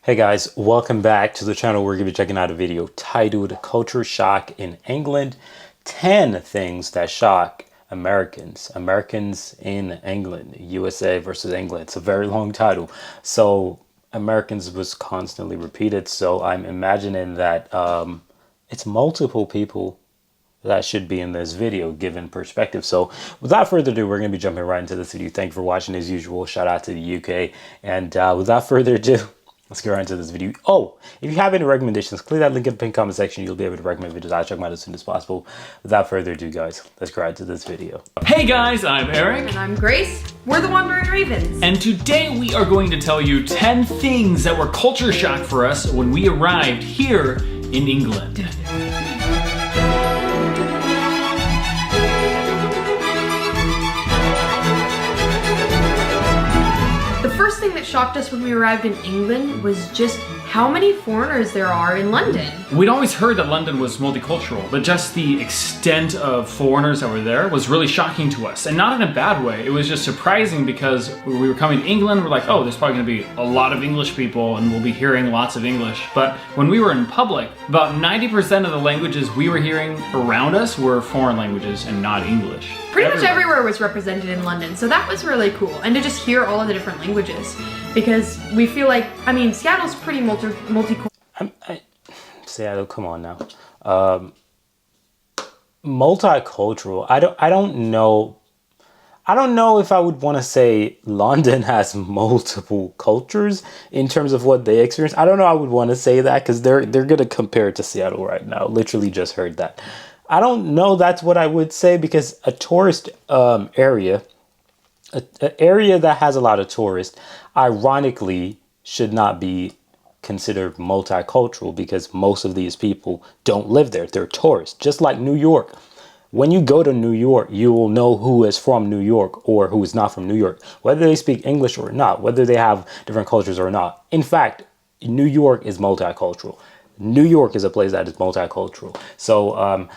Hey guys, welcome back to the channel. We're going to be checking out a video titled Culture Shock in England, 10 things that shock Americans in England, USA versus England. It's a very long title. So Americans was constantly repeated. So I'm imagining that it's multiple people that should be in this video given perspective. So without further ado, we're going to be jumping right into this video. Thank you for watching as usual. Shout out to the UK. And without further ado, let's get right into this video. Oh, if you have any recommendations, click that link in the pinned comment section. You'll be able to recommend videos. I'll check them out as soon as possible. Without further ado, guys, let's get right into this video. Hey guys, I'm Eric. And I'm Grace. We're the Wandering Ravens. And today we are going to tell you 10 things that were culture shock for us when we arrived here in England. The first thing that shocked us when we arrived in England was just how many foreigners there are in London. We'd always heard that London was multicultural, but just the extent of foreigners that were there was really shocking to us. And not in a bad way. It was just surprising because when we were coming to England, we're like, oh, there's probably gonna be a lot of English people and we'll be hearing lots of English. But when we were in public, about 90% of the languages we were hearing around us were foreign languages and not English. Pretty much everywhere was represented in London, so that was really cool. And to just hear all of the different languages, because we feel like, I mean, Seattle's pretty multicultural. Seattle, come on now. Multicultural. I don't know if I would want to say London has multiple cultures in terms of what they experience. I don't know I would want to say that because they're gonna compare it to Seattle right now. Literally just heard that. I don't know that's what I would say, because a tourist area, an area that has a lot of tourists, ironically should not be considered multicultural because most of these people don't live there. They're tourists, just like New York. When you go to New York, you will know who is from New York or who is not from New York, whether they speak English or not, whether they have different cultures or not. In fact, New York is multicultural. New York is a place that is multicultural. So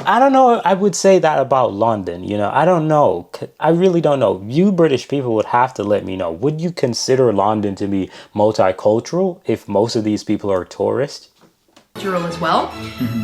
I don't know. I would say that about London. You know, I don't know. I really don't know. You British people would have to let me know. Would you consider London to be multicultural if most of these people are tourists? As well,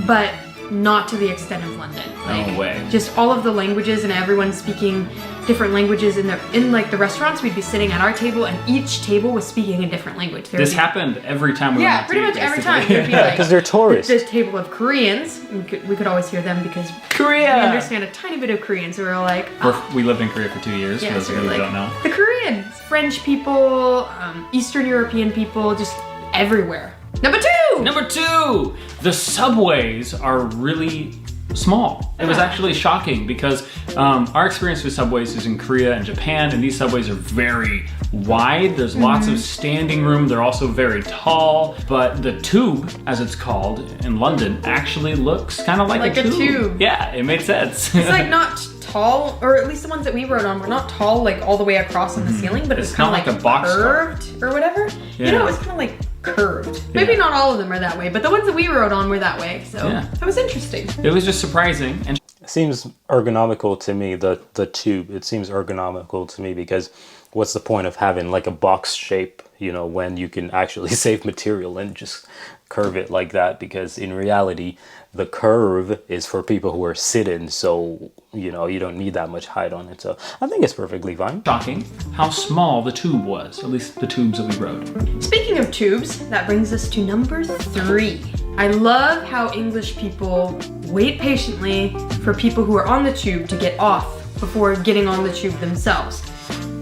but not to the extent of London. Like, No way. Just all of the languages and everyone speaking different languages in like the restaurants. We'd be sitting at our table and each table was speaking a different language. This happened every time we went on pretty a much date, every basically. time. There'd be like, Because they're tourists. this table of Koreans. We could always hear them because Korea! we understand a tiny bit of Korean. So we were like, We lived in Korea for 2 years, for those so of you we're who like, don't know. the Koreans, French people, Eastern European people, just everywhere. Number two! Number 2, the subways are really small. It was actually shocking because our experience with subways is in Korea and Japan, and these subways are very wide. There's lots of standing room. They're also very tall, but the tube, as it's called in London, actually looks kind of like a tube. Yeah, it made sense. It's like not tall, or at least the ones that we rode on were not tall, like all the way across on the ceiling, but it's kind of like a box curved or whatever. Yeah. You know, it's kind of like curved. Maybe not all of them are that way, but the ones that we rode on were that way. So that was interesting. It was just surprising. And It seems ergonomical to me, the tube. It seems ergonomical to me because what's the point of having like a box shape, you know, when you can actually save material and just curve it like that? Because in reality, the curve is for people who are sitting. So, you know, you don't need that much height on it. So I think it's perfectly fine. shocking how small the tube was, at least the tubes that we rode. Speaking of tubes, that brings us to number 3. I love how English people wait patiently for people who are on the tube to get off before getting on the tube themselves.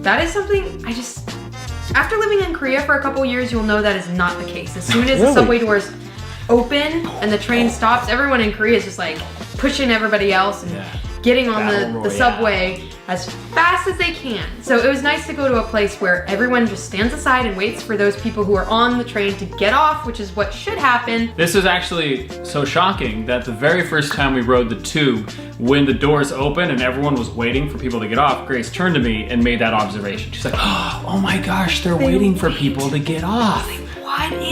That is something after living in Korea for a couple years, you'll know that is not the case. As soon as the subway doors open and the train stops, everyone in Korea is just like pushing everybody else and getting on the subway as fast as they can. So it was nice to go to a place where everyone just stands aside and waits for those people who are on the train to get off, which is what should happen. This is actually so shocking that the very first time we rode the tube, when the doors opened and everyone was waiting for people to get off, Grace turned to me and made that observation. She's like, oh my gosh, they're waiting for people to get off.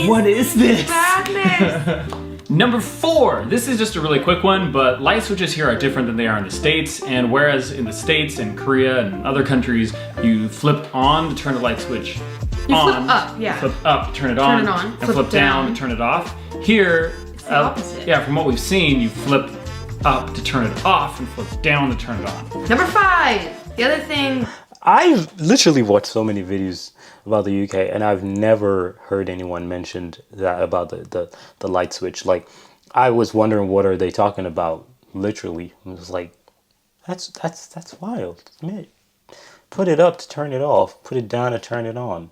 What is this? Madness? Number 4, this is just a really quick one, but light switches here are different than they are in the States, and whereas in the States and Korea and other countries, you flip on to turn the light switch You flip on. up, yeah. Flip up to turn it Turn on. it on. And Flip flip down down. to turn it off. Here, It's the opposite. yeah, from what we've seen, you flip up to turn it off and flip down to turn it on. Number 5. The other thing. I've literally watched so many videos about the UK, and I've never heard anyone mention that about the light switch. Like, I was wondering, what are they talking about? Literally, it was like, that's wild. Man, put it up to turn it off. Put it down to turn it on.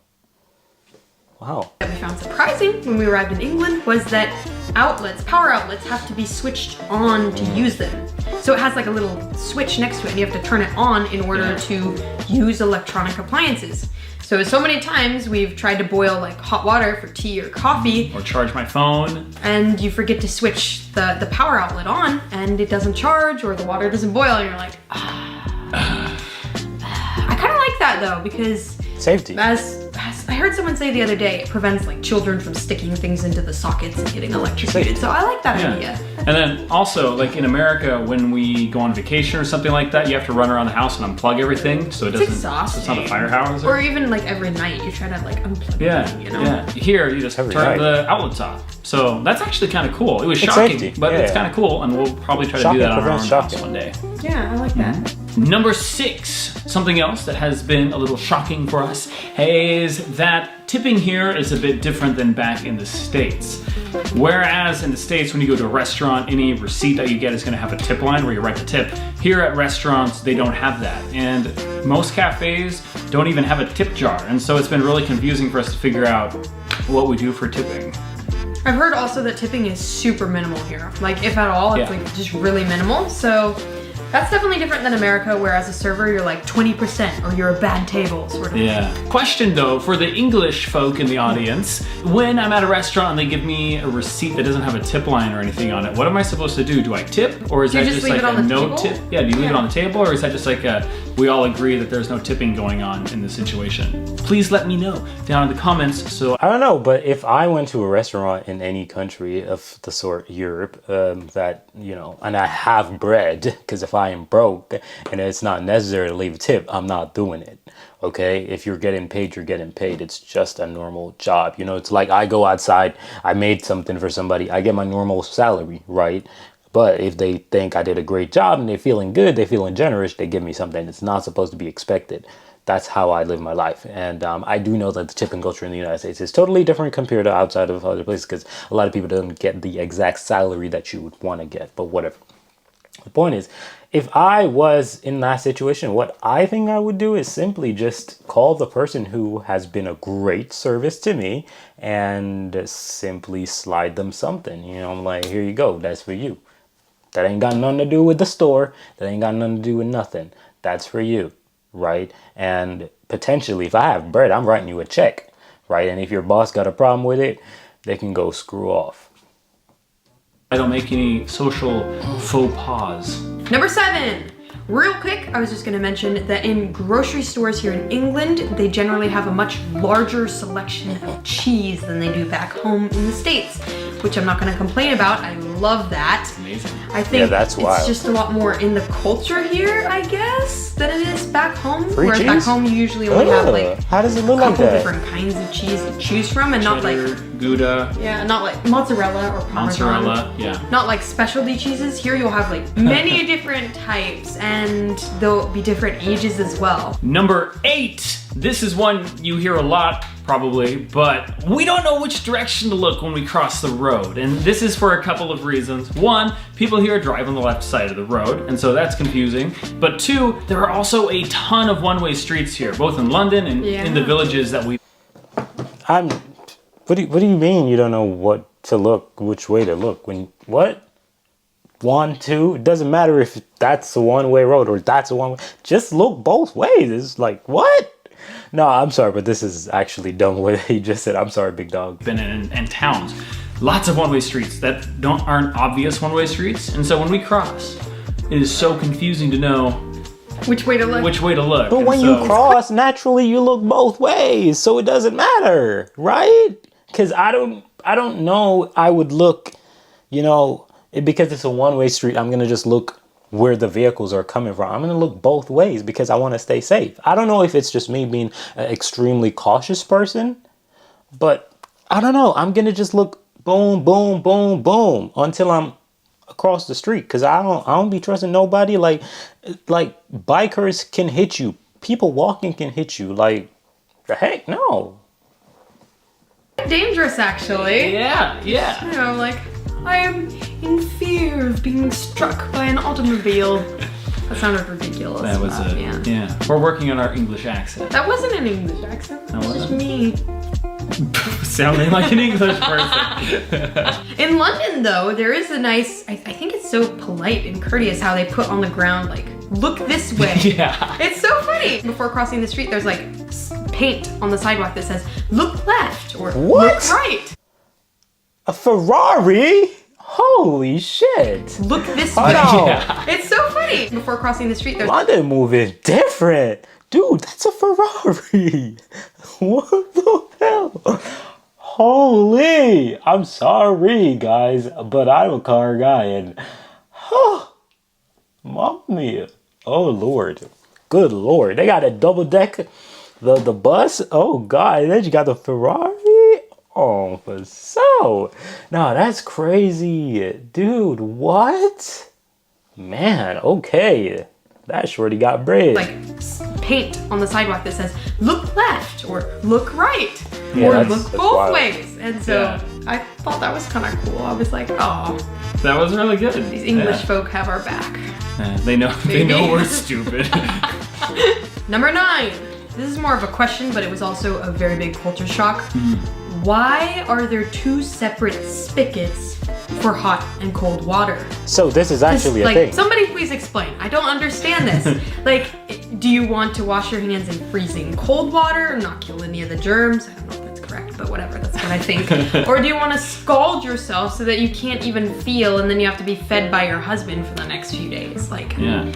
Wow. That we found surprising when we arrived in England was that power outlets have to be switched on to use them. So it has like a little switch next to it and you have to turn it on in order to use electronic appliances. So many times we've tried to boil like hot water for tea or coffee Or charge my phone. and you forget to switch the power outlet on and it doesn't charge or the water doesn't boil and you're like, I kind of like that though because Safety. as I heard someone say the other day, it prevents like children from sticking things into the sockets and getting electrocuted. So I like that idea. And then also, like in America, when we go on vacation or something like that, you have to run around the house and unplug everything so it doesn't. exhausting. It's not a fire hazard. Or even like every night you try to like unplug it, you know? Yeah. Here, you just Every turn night. the outlets off. So that's actually kind of cool. It was It's shocking, safety, but it's yeah. kind of cool, and we'll probably try to Shocking do that on our own prevents house shocking. one day. Yeah, I like that. Number 6, something else that has been a little shocking for us is that tipping here is a bit different than back in the States. Whereas in the States, when you go to a restaurant, any receipt that you get is going to have a tip line where you write the tip. Here at restaurants, they don't have that. And most cafes don't even have a tip jar. And so it's been really confusing for us to figure out what we do for tipping. I've heard also that tipping is super minimal here. Like if at all, it's Yeah. like just really minimal. So that's definitely different than America where as a server you're like 20% or you're a bad table sort of. Yeah. Question though, for the English folk in the audience, when I'm at a restaurant and they give me a receipt that doesn't have a tip line or anything on it, what am I supposed to do? Do I tip? Or is Do you that just just leave like it on a the no table? tip? Yeah, do you leave it Yeah. on the table? Or is that just like we all agree that there's no tipping going on in this situation? Please let me know down in the comments so I don't know, but if I went to a restaurant in any country of the sort Europe, that, you know, and I have bread, because if I am broke and it's not necessary to leave a tip, I'm not doing it. Okay? If you're getting paid, you're getting paid. It's just a normal job. You know, it's like I go outside, I made something for somebody, I get my normal salary, right? But if they think I did a great job and they're feeling good, they're feeling generous, they give me something. It's not supposed to be expected. That's how I live my life. And I do know that the tipping culture in the United States is totally different compared to outside of other places because a lot of people don't get the exact salary that you would want to get, but whatever. The point is, if I was in that situation, what I think I would do is simply just call the person who has been a great service to me and simply slide them something. You know, I'm like, here you go, that's for you. That ain't got nothing to do with the store. That ain't got nothing to do with nothing. That's for you, right? And potentially, if I have bread, I'm writing you a check, right? And if your boss got a problem with it, they can go screw off. I don't make any social faux pas. Number 7. Real quick, I was just going to mention that in grocery stores here in England, they generally have a much larger selection of cheese than they do back home in the States, which I'm not going to complain about. I love that. Amazing. I think Yeah, that's it's wild. just a lot more in the culture here, I guess, than it is back home. Free Whereas back cheese? home, you usually only have Ugh, like how does it a look like couple that? different kinds of cheese to choose from, and not Cheddar, like Gouda, not like mozzarella or Parmesan. mozzarella, yeah. Not like specialty cheeses. Here you'll have like many different types and they'll be different ages as well. Number 8. This is one you hear a lot, probably, but we don't know which direction to look when we cross the road. And this is for a couple of reasons. One, people here drive on the left side of the road, and so that's confusing. But 2, there are also a ton of one-way streets here, both in London and in the villages that we What do you mean you don't know what to look, which way to look? What? 1, 2? It doesn't matter if that's a one-way road or that's a one-way. Just look both ways. It's like, what? No, I'm sorry, but this is actually dumb what he just said. I'm sorry, big dog. been in and towns. Lots of one-way streets that aren't obvious one-way streets. And so when we cross, it is so confusing to know Which way to look? which way to look. But And when so- you cross, naturally you look both ways, so it doesn't matter, right? Because I don't know. I would look, you know, because it's a one-way street. I'm gonna just look where the vehicles are coming from. I'm going to look both ways because I want to stay safe. I don't know if it's just me being an extremely cautious person, but I don't know. I'm going to just look boom, boom, boom, boom until I'm across the street, because I don't be trusting nobody. Like bikers can hit you. People walking can hit you. Like, the heck no. Dangerous, actually. Yeah, yeah. You know, like, I am in fear of being struck by an automobile. That sounded ridiculous. That was but, it. Yeah. We're working on our English accent. That wasn't an English accent. That was just me. Sounding like an English person. In London, though, there is a nice, I think it's so polite and courteous how they put on the ground, like, look this way. Yeah. It's so funny. Before crossing the street, there's like paint on the sidewalk that says, look left or What? look right. A Ferrari? Holy shit. Look this Hold way. on. Yeah. It's so funny. Before crossing the street, there's London moving different. Dude, that's a Ferrari. What the hell? Holy. I'm sorry, guys, but I'm a car guy and... Mamma mia. Oh, Lord. Good Lord. They got a double deck. The bus. Oh, God. And then you got the Ferrari. Oh, for so. No, that's crazy. Dude, what? Man, okay. That shorty got bread. like paint on the sidewalk that says, look left or look right Yeah, or that's- look that's both wild. ways. And so Yeah. I thought that was kind of cool. I was like, oh, That was really good. these English folk have our back. Yeah, they know Maybe. we're stupid. Number 9. This is more of a question, but it was also a very big culture shock. Hmm. Why are there 2 separate spigots for hot and cold water? So this is actually a like, thing. somebody please explain. I don't understand this. Like, do you want to wash your hands in freezing cold water, not kill any of the germs? I don't know if that's correct, but whatever, that's what I think. Or do you want to scald yourself so that you can't even feel and then you have to be fed by your husband for the next few days? Like, Yeah.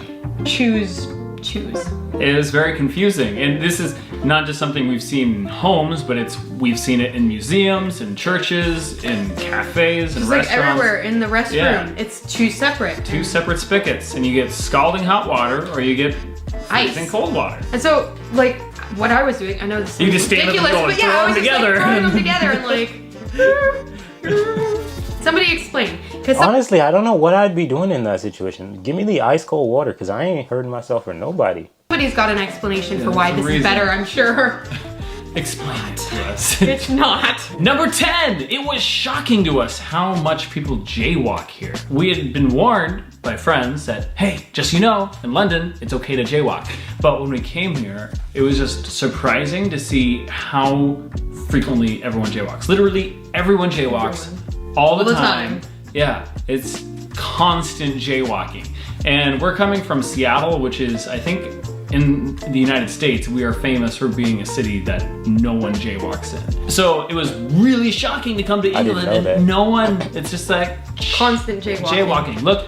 choose. It was very confusing, and this is not just something we've seen in homes, but we've seen it in museums, in churches, in cafes, and It's like restaurants. everywhere in the restroom. Yeah. It's 2 separate. 2 separate spigots, and you get scalding hot water, or you get freezing Ice. cold water. And so, like, what I was doing, I know this You is just stand up and ridiculous, go but and yeah, throw I was them just together. like throwing them together and like, somebody explain. Because Honestly, I don't know what I'd be doing in that situation. Give me the ice cold water, because I ain't hurting myself or nobody. somebody's got an explanation for why there's a this is reason. better, I'm sure. Explain it to us. It's not. Number 10, it was shocking to us how much people jaywalk here. We had been warned by friends that, hey, just so you know, in London, it's okay to jaywalk. But when we came here, it was just surprising to see how frequently everyone jaywalks. Literally everyone jaywalks all the time. Yeah, it's constant jaywalking. And we're coming from Seattle, which is, I think, in the United States, we are famous for being a city that no one jaywalks in. So it was really shocking to come to didn't England know that. and no one, it's just like Constant jaywalking. jaywalking. Look,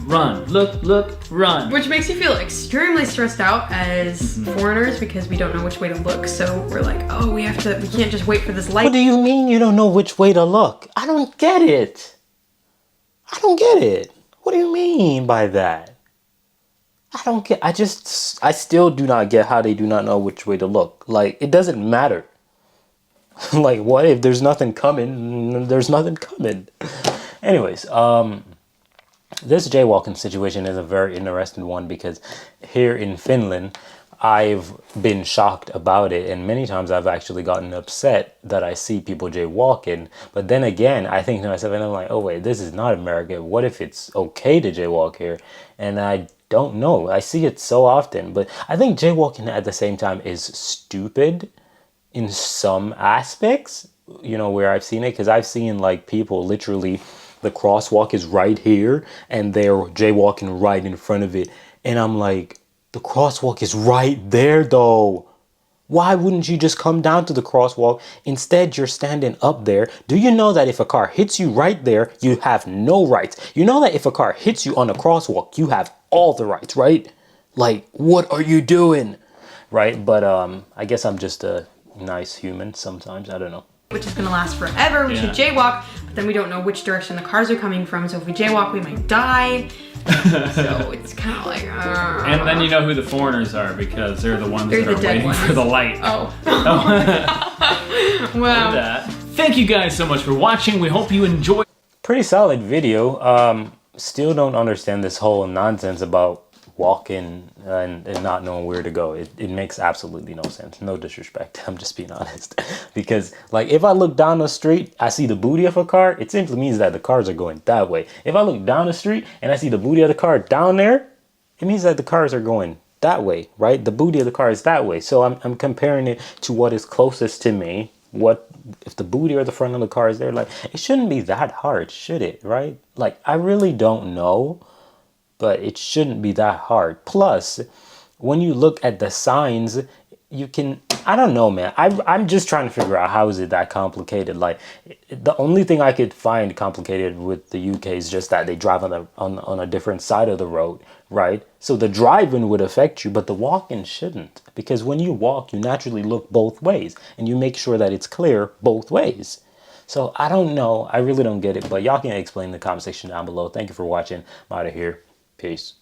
run. Look, run. Which makes you feel extremely stressed out as foreigners because we don't know which way to look. So we're like, oh, we can't just wait for this light. What do you mean you don't know which way to look? I don't get it. I don't get it. What do you mean by that? I still do not get how they do not know which way to look. Like, it doesn't matter. Like, what if there's nothing coming? There's nothing coming. Anyways, this jaywalking situation is a very interesting one because here in Finland, I've been shocked about it, and many times I've actually gotten upset that I see people jaywalking. But then again, I think to myself, and I'm like, oh wait, this is not America. What if it's okay to jaywalk here? And I don't know. I see it so often, but I think jaywalking at the same time is stupid in some aspects, you know, where I've seen it, because I've seen like people literally, the crosswalk is right here and they're jaywalking right in front of it, and I'm like, the crosswalk is right there though. Why wouldn't you just come down to the crosswalk? Instead, you're standing up there. Do you know that if a car hits you right there, you have no rights? You know that if a car hits you on a crosswalk, you have all the rights, right? Like, what are you doing? Right? But I guess I'm just a nice human sometimes. I don't know. Which is gonna last forever. We should jaywalk, but then we don't know which direction the cars are coming from. So if we jaywalk, we might die. So it's kind of like. And then you know who the foreigners are because they're the ones They're that the are dead waiting ones. for the light. Oh. For Wow. that. Thank you guys so much for watching. We hope you enjoyed. Pretty solid video. Still don't understand this whole nonsense about walking and not knowing where to go. It makes absolutely no sense. No disrespect. I'm just being honest. Because like if I look down the street, I see the booty of a car, it simply means that the cars are going that way. If I look down the street and I see the booty of the car down there, it means that the cars are going that way, right? The booty of the car is that way. So I'm comparing it to what is closest to me. What if the booty or the front of the car is there? Like, it shouldn't be that hard, should it? Right? Like, I really don't know, but it shouldn't be that hard. Plus, when you look at the signs, you can, I don't know, man. I'm just trying to figure out how is it that complicated. Like, the only thing I could find complicated with the UK is just that they drive on a different side of the road, right? So the driving would affect you, but the walking shouldn't. Because when you walk, you naturally look both ways and you make sure that it's clear both ways. So I don't know. I really don't get it, but y'all can explain in the comment section down below. Thank you for watching. I'm out of here. Peace.